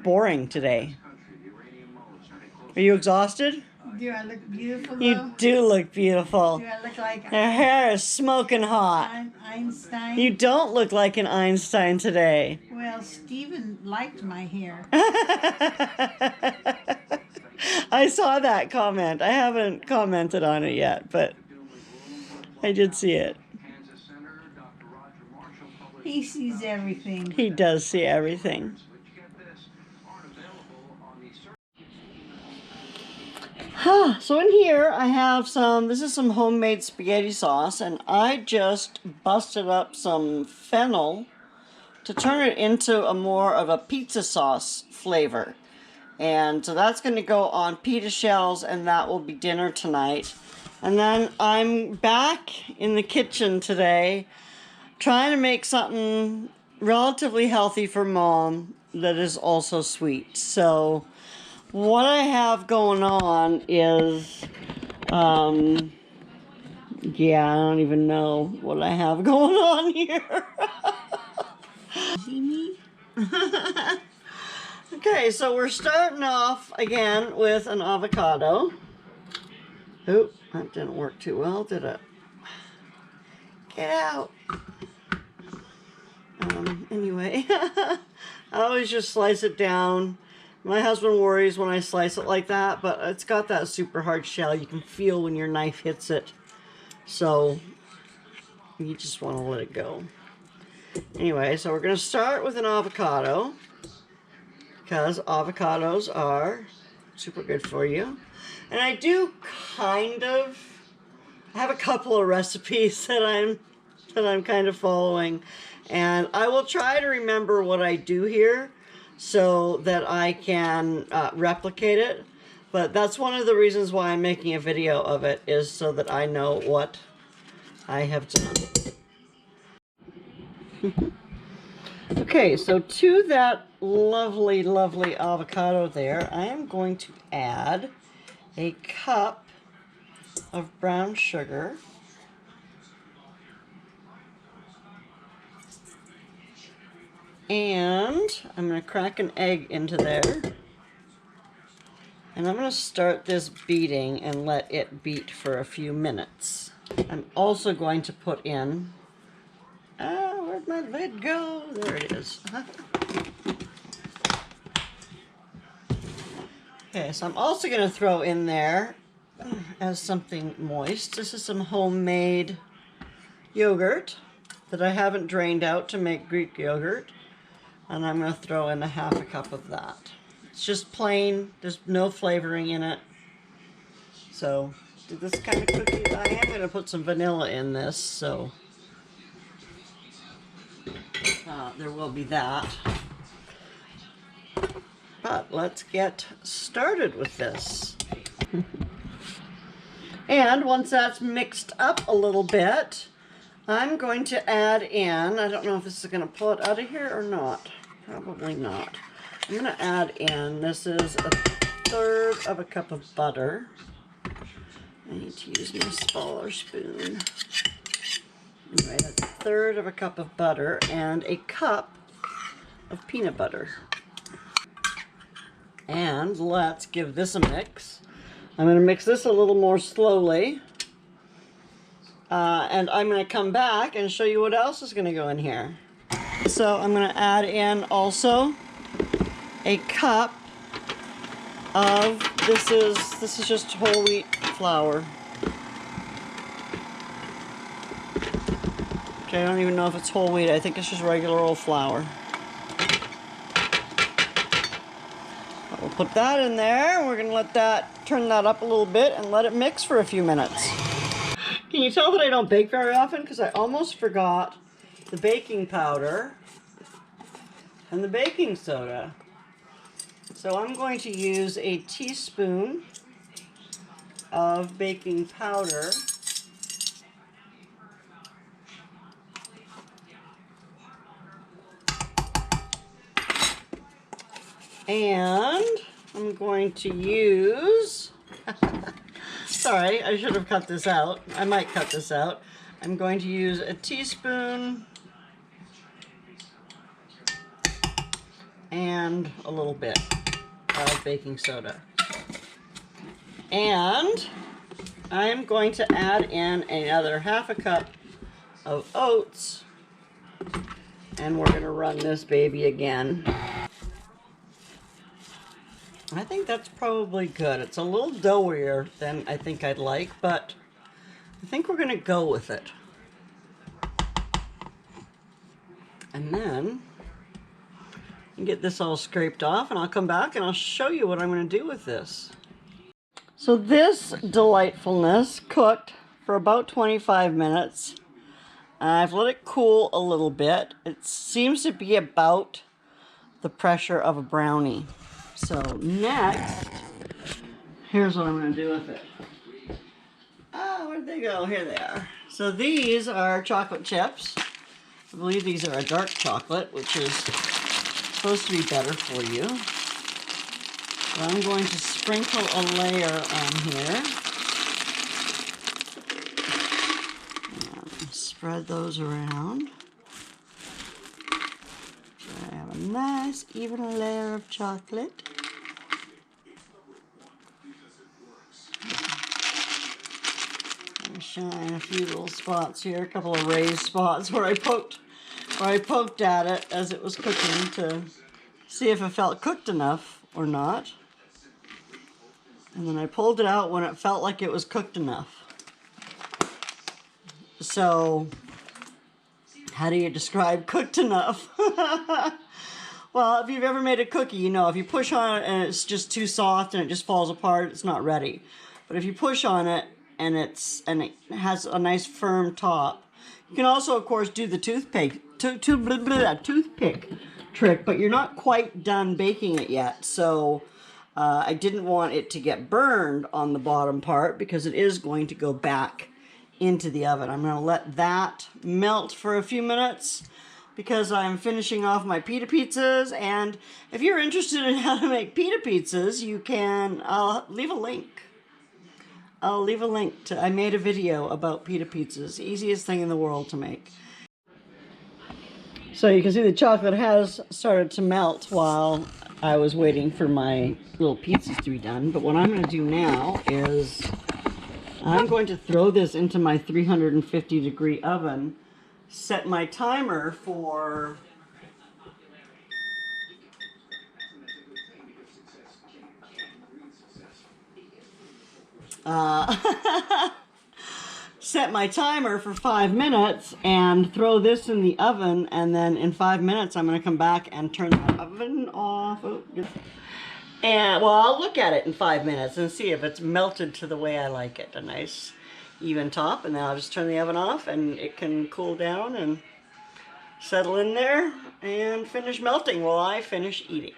boring today. Are you exhausted? Do I look beautiful, though? You do look beautiful. Do I look like Your hair is smoking hot. Einstein? You don't look like an Einstein today. Well, Stephen liked my hair. I saw that comment. I haven't commented on it yet, but I did see it. He sees everything. He does see everything. So in here I have this is some homemade spaghetti sauce, and I just busted up some fennel to turn it into a more of a pizza sauce flavor. And so that's going to go on pita shells, and that will be dinner tonight. And then I'm back in the kitchen today trying to make something relatively healthy for Mom that is also sweet. So what I have going on is, yeah, I don't even know what I have going on here. See me? Okay, so we're starting off again with an avocado. Oop, that didn't work too well, did it? Get out. Anyway, I always just slice it down. My husband worries when I slice it like that, but it's got that super hard shell. You can feel when your knife hits it. So you just want to let it go. Anyway, so we're going to start with an avocado, because avocados are super good for you. And I do I have a couple of recipes that I'm kind of following, and I will try to remember what I do here so that I can replicate it. But that's one of the reasons why I'm making a video of it, is so that I know what I have done. Okay, so to that lovely, lovely avocado there, I am going to add a cup of brown sugar. And I'm going to crack an egg into there. And I'm going to start this beating and let it beat for a few minutes. I'm also going to put in... where'd my lid go? There it is. Okay, so I'm also going to throw in there, as something moist, this is some homemade yogurt that I haven't drained out to make Greek yogurt. And I'm going to throw in a half a cup of that. It's just plain, there's no flavoring in it. So, this kind of cookie, I am going to put some vanilla in this, so there will be that. But let's get started with this. And once that's mixed up a little bit, I'm going to add in, I don't know if this is going to pull it out of here or not. Probably not. I'm going to add in, this is 1/3 of a cup of butter. I need to use my smaller spoon. Anyway, that's 1/3 of a cup of butter and a cup of peanut butter. And let's give this a mix. I'm going to mix this a little more slowly. And I'm going to come back and show you what else is going to go in here. So I'm going to add in also a cup of, this is just whole wheat flour. Okay, I don't even know if it's whole wheat. I think it's just regular old flour. We'll put that in there. We're going to turn that up a little bit and let it mix for a few minutes. Can you tell that I don't bake very often? Because I almost forgot the baking powder and the baking soda. So I'm going to use a teaspoon of baking powder. And I'm going to use... Sorry, I should have cut this out. I might cut this out. I'm going to use a teaspoon and a little bit of baking soda. And I'm going to add in another half a cup of oats, and we're going to run this baby again. I think that's probably good. It's a little doughier than I think I'd like, but I think we're going to go with it. And then get this all scraped off, and I'll come back and I'll show you what I'm going to do with this. So this delightfulness cooked for about 25 minutes. I've let it cool a little bit. It seems to be about the pressure of a brownie. So next, here's what I'm going to do with it. Oh, where'd they go? Here they are. So these are chocolate chips. I believe these are a dark chocolate, which is supposed to be better for you. So I'm going to sprinkle a layer on here. And spread those around. So I have a nice even layer of chocolate. Shine a few little spots here, a couple of raised spots where I poked at it as it was cooking to see if it felt cooked enough or not. And then I pulled it out when it felt like it was cooked enough. So, how do you describe cooked enough? Well, if you've ever made a cookie, you know if you push on it and it's just too soft and it just falls apart, it's not ready. But if you push on it and it has a nice firm top, you can also, of course, do the toothpick trick, but you're not quite done baking it yet. So I didn't want it to get burned on the bottom part because it is going to go back into the oven. I'm going to let that melt for a few minutes because I'm finishing off my pita pizzas. And if you're interested in how to make pita pizzas, you can leave a link. I'll leave a link to, I made a video about pita pizzas, easiest thing in the world to make. So you can see the chocolate has started to melt while I was waiting for my little pizzas to be done. But what I'm going to do now is I'm going to throw this into my 350-degree oven, set my timer for set my timer for 5 minutes and throw this in the oven, and then in 5 minutes I'm going to come back and turn the oven off. And well, I'll look at it in 5 minutes and see if it's melted to the way I like it, a nice even top, and then I'll just turn the oven off and it can cool down and settle in there and finish melting while I finish eating.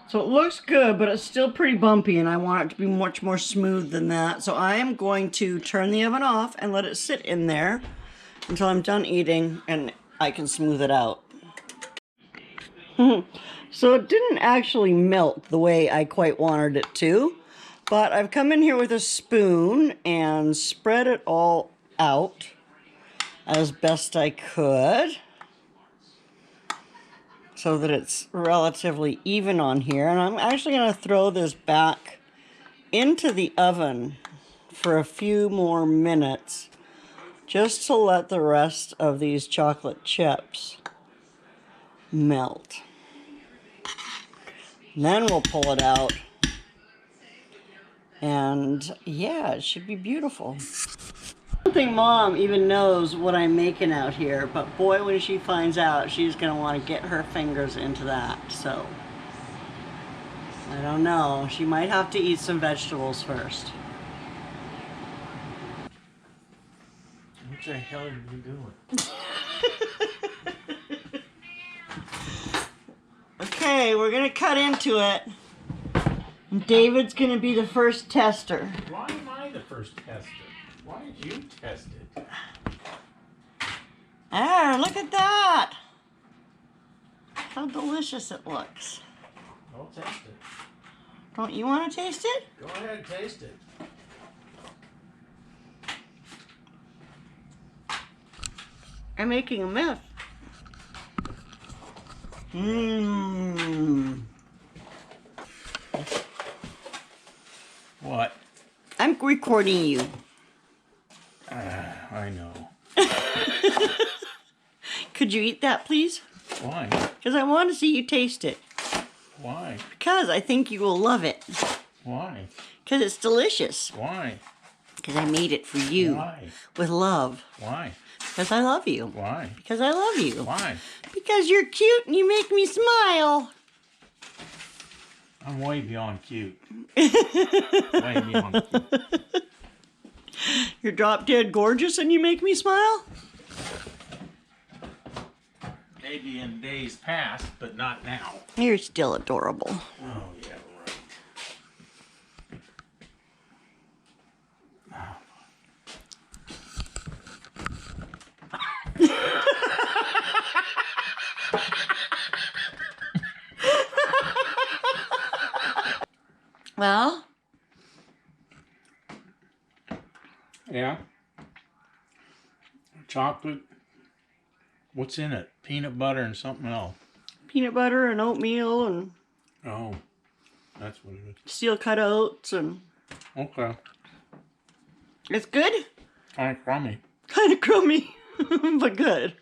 So it looks good, but it's still pretty bumpy, and I want it to be much more smooth than that. So I am going to turn the oven off and let it sit in there until I'm done eating and I can smooth it out. So it didn't actually melt the way I quite wanted it to, but I've come in here with a spoon and spread it all out as best I could, so that it's relatively even on here. And I'm actually going to throw this back into the oven for a few more minutes just to let the rest of these chocolate chips melt. And then we'll pull it out. And yeah, it should be beautiful. I don't think Mom even knows what I'm making out here, but boy, when she finds out, she's going to want to get her fingers into that. So, I don't know. She might have to eat some vegetables first. What the hell are you doing? Okay, we're going to cut into it. And David's going to be the first tester. Why am I the first tester? Why did you test it? There, look at that. How delicious it looks. I'll taste it. Don't you want to taste it? Go ahead, taste it. I'm making a mess. Mmm. What? I'm recording you. I know. Could you eat that, please? Why? Because I want to see you taste it. Why? Because I think you will love it. Why? Because it's delicious. Why? Because I made it for you. Why? With love. Why? Because I love you. Why? Because I love you. Why? Because you're cute and you make me smile. I'm way beyond cute. Way beyond cute. You're drop dead gorgeous and you make me smile? Maybe in days past, but not now. You're still adorable. Oh, yeah, Well? Yeah. Chocolate. What's in it? Peanut butter and something else. Peanut butter and oatmeal and Oh, that's what it is. steel cut oats and... Okay. It's good? Kind of crummy. Kind of crummy, but good.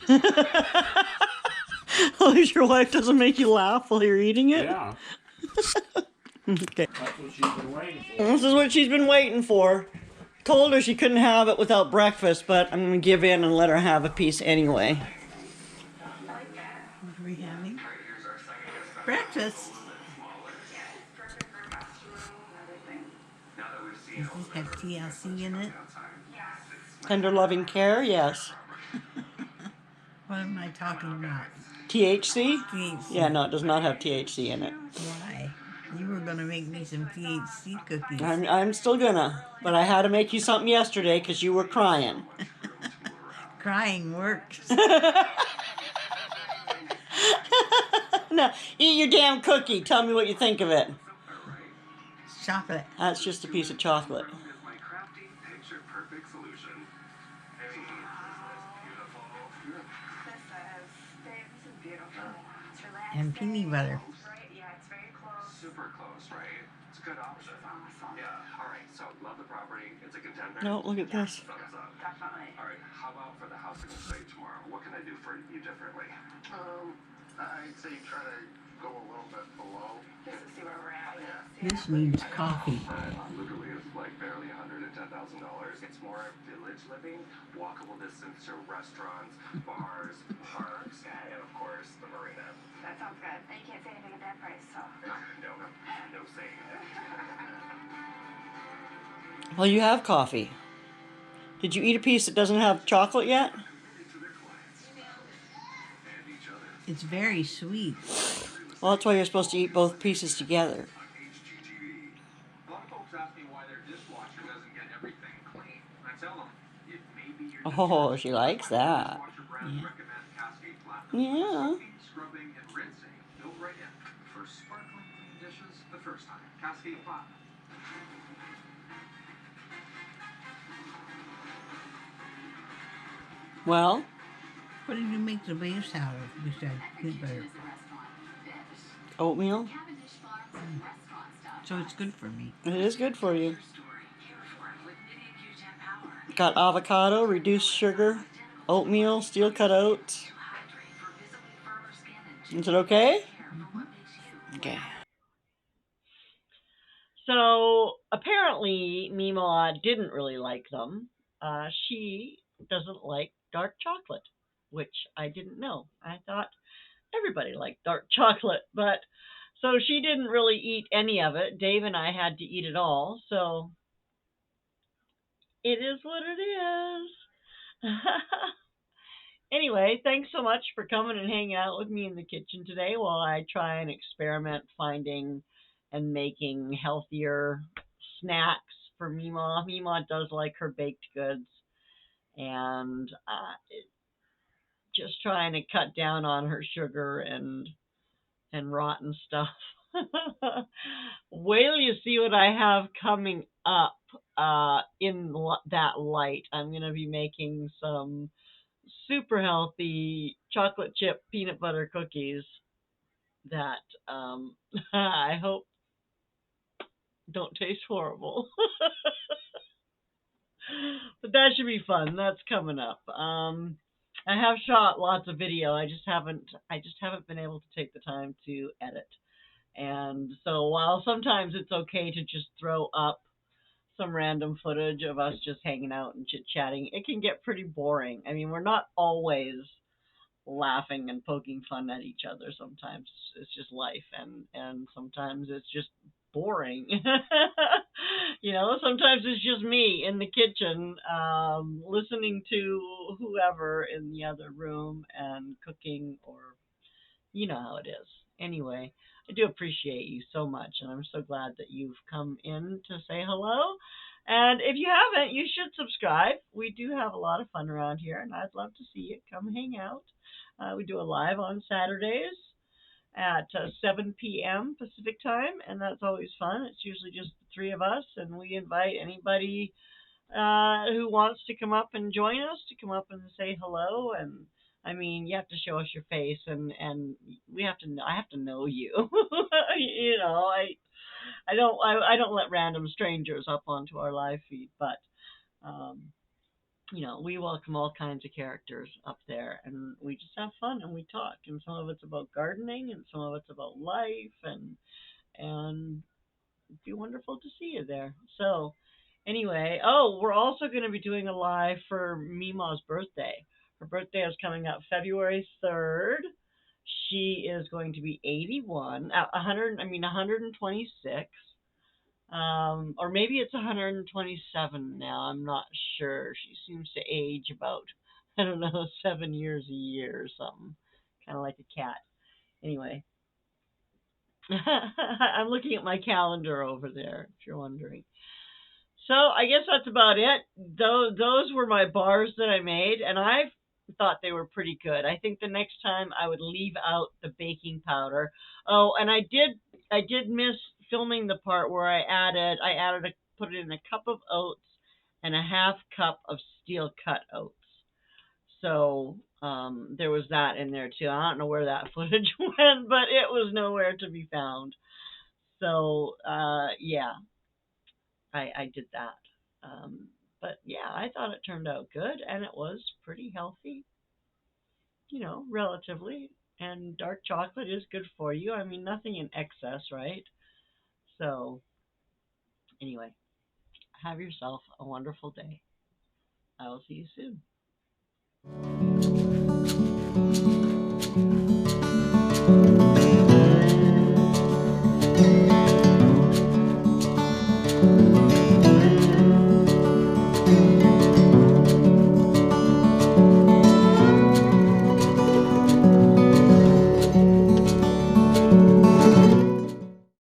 At least your wife doesn't make you laugh while you're eating it? Yeah. Okay. That's what she's been waiting for. This is what she's been waiting for. Told her she couldn't have it without breakfast, but I'm going to give in and let her have a piece anyway. What are we having? Breakfast. Does this have TLC in it? Tender loving care, yes. What am I talking about? THC? THC. Yeah, no, it does not have THC in it. Why? You were gonna make me some THC cookies. I'm still gonna, but I had to make you something yesterday because you were crying. Crying works. No, eat your damn cookie. Tell me what you think of it. Chocolate. That's just a piece of chocolate. And peanut butter. Super close, right? It's a good option. Yeah, alright, so love the property. It's a contender. No, look at this. Thumbs up. Definitely. Alright, how about for the housing estate tomorrow? What can I do for you differently? I'd say try to go a little bit below. Just to see where we're at. This needs coffee. Literally is like barely $110,000. It's more village living, walkable distance to restaurants, bars, parks, and of course the marina. That sounds good. And you can't say anything at that price, so. No saying it. Well, you have coffee. Did you eat a piece that doesn't have chocolate yet? It's very sweet. Well, that's why you're supposed to eat both pieces together. A lot of folks ask me why their dishwasher doesn't get everything clean. I tell them, it may be your Oh, she likes that. dishwasher brands Yeah. recommend Cascade Platinum. Yeah. Soaking, scrubbing, and rinsing built right in for sparkling clean dishes the first time. Cascade Platinum. Well, What did you make the base out of besides peanut butter? oatmeal. So it's good for me. It is good for you. Got avocado, reduced sugar, oatmeal, steel cut oats. Is it okay? Okay. So apparently MeMaw didn't really like them. She doesn't like dark chocolate, which I didn't know. I thought everybody liked dark chocolate, but so she didn't really eat any of it. Dave and I had to eat it all, so it is what it is. Anyway, thanks so much for coming and hanging out with me in the kitchen today while I try and experiment finding and making healthier snacks for MeMaw. MeMaw does like her baked goods, and just trying to cut down on her sugar and rotten stuff. Wait till you see what I have coming up in that light. I'm going to be making some super healthy chocolate chip peanut butter cookies that I hope don't taste horrible. But that should be fun. That's coming up. I have shot lots of video. I just haven't been able to take the time to edit. And so while sometimes it's okay to just throw up some random footage of us just hanging out and chit chatting, it can get pretty boring. I mean, we're not always laughing and poking fun at each other. Sometimes it's just life, and sometimes it's just boring. Sometimes it's just me in the kitchen, listening to whoever in the other room and cooking, or you know how it is. Anyway, I do appreciate you so much, and I'm so glad that you've come in to say hello. And if you haven't, you should subscribe. We do have a lot of fun around here, and I'd love to see you come hang out. We do a live on Saturdays at 7 p.m. Pacific time, and that's always fun. It's usually just the three of us, and we invite anybody who wants to come up and join us to come up and say hello. And I mean, you have to show us your face, and we have to. I have to know you. I don't let random strangers up onto our live feed, but um, we welcome all kinds of characters up there, and we just have fun and we talk. And some of it's about gardening, and some of it's about life, and it'd be wonderful to see you there. So, anyway, we're also going to be doing a live for MeMaw's birthday. Her birthday is coming up February 3rd. She is going to be 81, 126. Or maybe it's 127 now. I'm not sure. She seems to age about, I don't know, 7 years a year or something. Kind of like a cat. Anyway, I'm looking at my calendar over there, if you're wondering. So I guess that's about it. Those were my bars that I made, and I thought they were pretty good. I think the next time I would leave out the baking powder. Oh, and I did miss filming the part where put in a cup of oats and a half cup of steel cut oats. So there was that in there too. I don't know where that footage went, but it was nowhere to be found. So yeah, I did that. But yeah, I thought it turned out good, and it was pretty healthy, relatively. And dark chocolate is good for you. I mean, nothing in excess, right? So anyway, have yourself a wonderful day. I will see you soon.